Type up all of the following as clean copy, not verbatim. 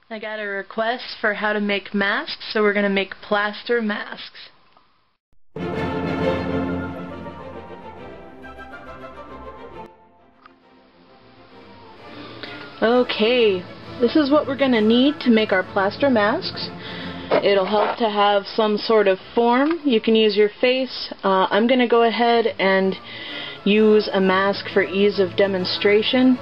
I got a request for how to make masks, so we're going to make plaster masks. Okay, this is what we're going to need to make our plaster masks. It'll help to have some sort of form. You can use your face. I'm going to go ahead and use a mask for ease of demonstration.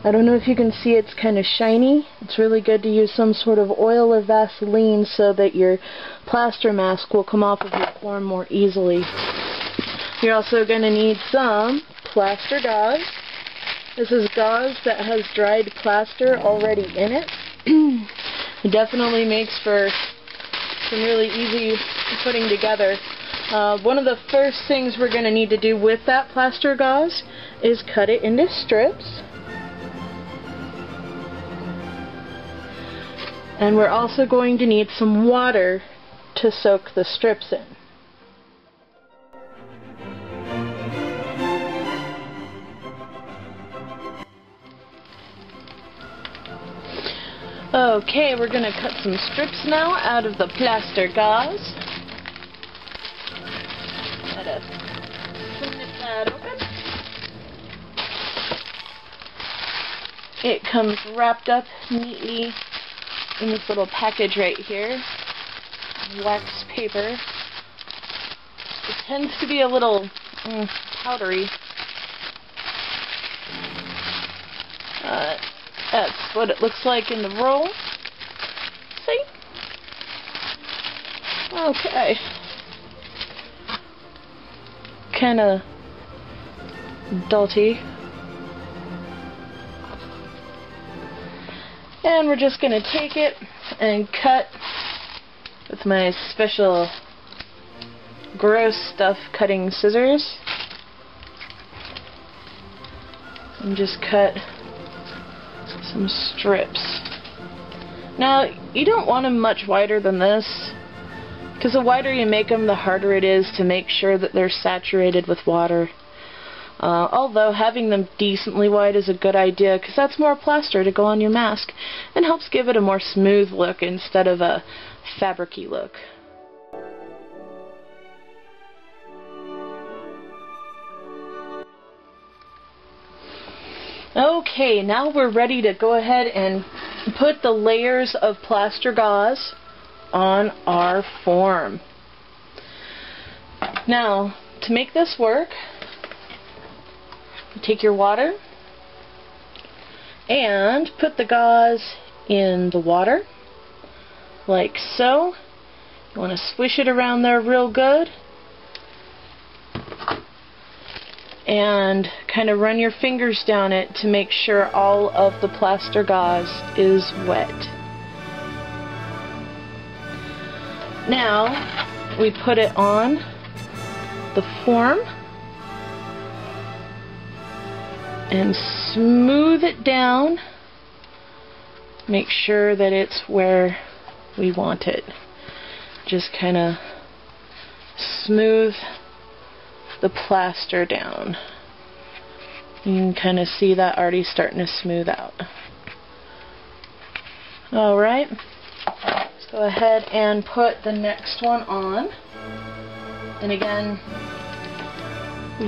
I don't know if you can see, it's kind of shiny. It's really good to use some sort of oil or Vaseline so that your plaster mask will come off of your form more easily. You're also going to need some plaster gauze. This is gauze that has dried plaster already in it. It definitely makes for some really easy putting together. One of the first things we're going to need to do with that plaster gauze is cut it into strips. And we're also going to need some water to soak the strips in. Okay, we're going to cut some strips now out of the plaster gauze. Gotta snip that open. It comes wrapped up neatly in this little package right here. Wax paper. It tends to be a little powdery. That's what it looks like in the roll. See? Okay. Kinda dirty. And we're just going to take it and cut with my special gross stuff cutting scissors. And just cut some strips. Now, you don't want them much wider than this, because the wider you make them, the harder it is to make sure that they're saturated with water. Although having them decently wide is a good idea, because that's more plaster to go on your mask and helps give it a more smooth look instead of a fabric-y look. Okay, now we're ready to go ahead and put the layers of plaster gauze on our form. Now, to make this work, take your water and put the gauze in the water, like so. You want to swish it around there real good and kind of run your fingers down it to make sure all of the plaster gauze is wet. Now we put it on the form and smooth it down. Make sure that it's where we want it. Just kind of smooth the plaster down. You can kind of see that already starting to smooth out. Alright, let's go ahead and put the next one on. And again,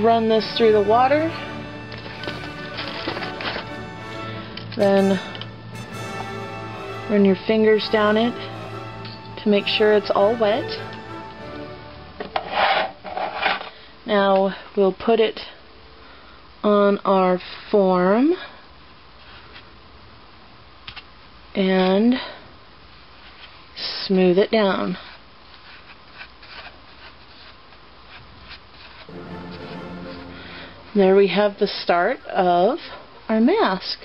run this through the water. Then run your fingers down it to make sure it's all wet. Now we'll put it on our form and smooth it down. There we have the start of our mask.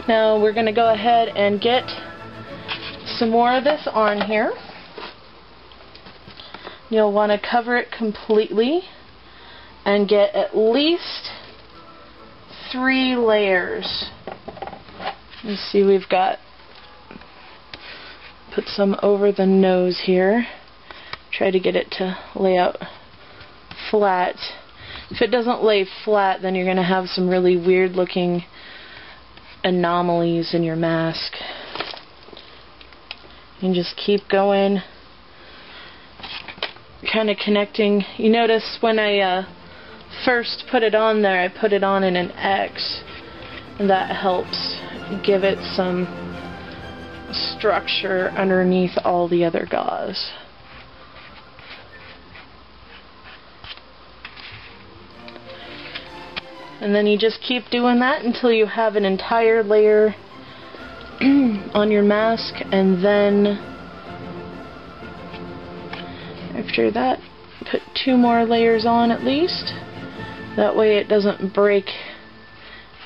Now we're going to go ahead and get some more of this on here. You'll want to cover it completely and get at least 3 layers. You see we've got, put some over the nose here. Try to get it to lay out flat. If it doesn't lay flat, then you're going to have some really weird looking anomalies in your mask. And just keep going, kind of connecting. You notice when I first put it on there, I put it on in an X, and that helps give it some structure underneath all the other gauze. And then you just keep doing that until you have an entire layer on your mask, and then after that, put 2 more layers on at least. That way it doesn't break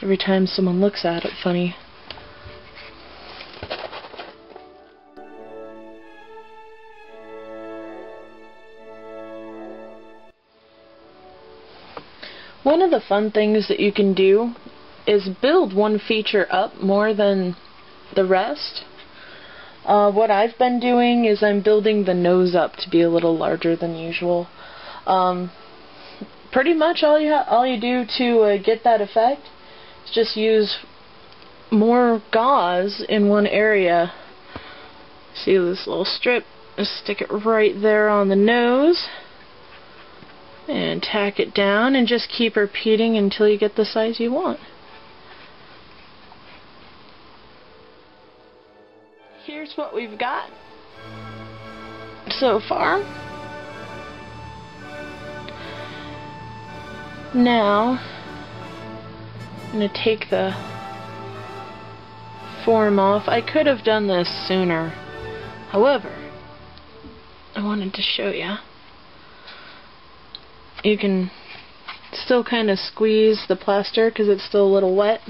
every time someone looks at it funny. One of the fun things that you can do is build one feature up more than the rest. What I've been doing is I'm building the nose up to be a little larger than usual. Pretty much all you do to get that effect is just use more gauze in one area. See this little strip? Just stick it right there on the nose. And tack it down and just keep repeating until you get the size you want. Here's what we've got so far. Now I'm going to take the form off. I could have done this sooner. However, I wanted to show you. You can still kind of squeeze the plaster because it's still a little wet,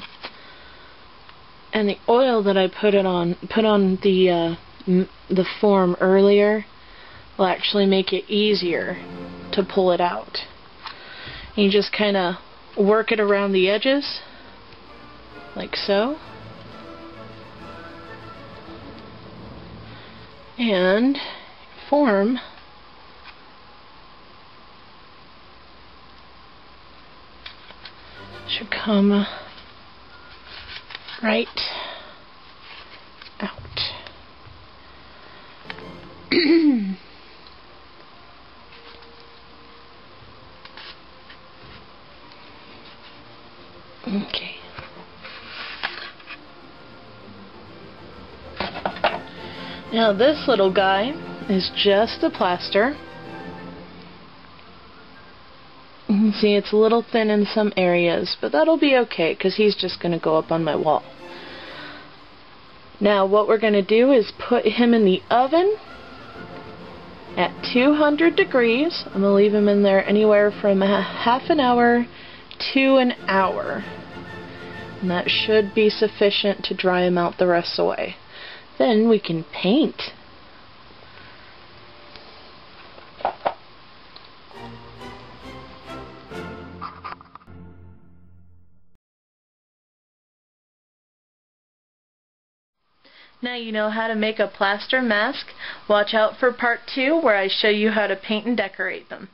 and the oil that I put on the form earlier will actually make it easier to pull it out. You just kind of work it around the edges like so, and form should come right out. Okay. Now this little guy is just a plaster. You can see it's a little thin in some areas, but that'll be okay because he's just going to go up on my wall. Now what we're going to do is put him in the oven at 200 degrees. I'm going to leave him in there anywhere from half an hour to an hour. And that should be sufficient to dry him out the rest away. Then we can paint. Now you know how to make a plaster mask. Watch out for part 2 where I show you how to paint and decorate them.